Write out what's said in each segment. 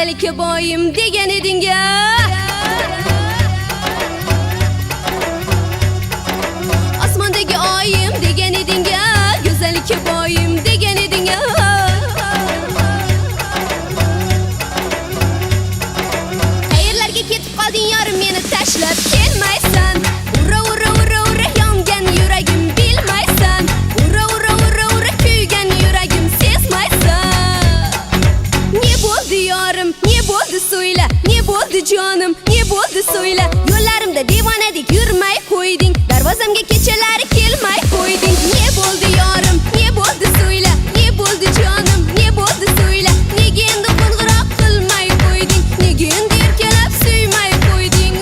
Güzellikka boyim degan eding ya. Osmondagi oyim degan eding ya. Güzellikka boyim degan eding ya. Qayerlarga ketib qolding yorim, meni tashlab kelmaysan. Ura ura ura ura yongan yuragim bilmaysan. Ura ura ura ura kuygan yuragim sezmaysan. Ne bo'ldi yorim, ne bo'ldi so'yla, ne bo'ldi jonim, ne bo'ldi so'yla. Yo'llarimda devonadek yurmay qo'yding, darvozamga kechalari kelmay qo'yding. Ne bo'ldi yorim, ne bo'ldi so'yla, ne bo'ldi jonim, ne bo'ldi so'yla. Nega endi qo'ng'iroq qilmay qo'yding, nega endi erkalab suymay qo'yding?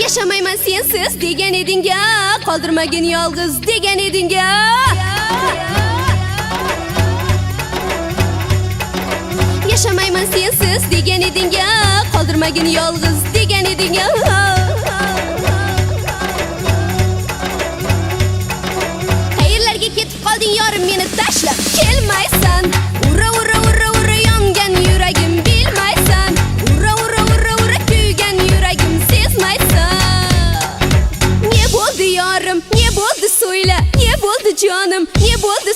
Yaşamayman sensiz degan eding ya. Qoldirmagin yolg'iz degan eding ya. Yaşamayman sensiz degan eding ya. Qoldirmagin yolg'iz degan eding ya. Qayerlarga ketib qolding yorim, meni tashlab kelmaysan. Ura ura ura ura yongan yuragim bilmaysan. Ura ura ura ura kuygan yuragim sezmaysan. Ne bo'ldi yorim, ne bo'ldi so'yla, ne bo'ldi jonim, ne bo'ldi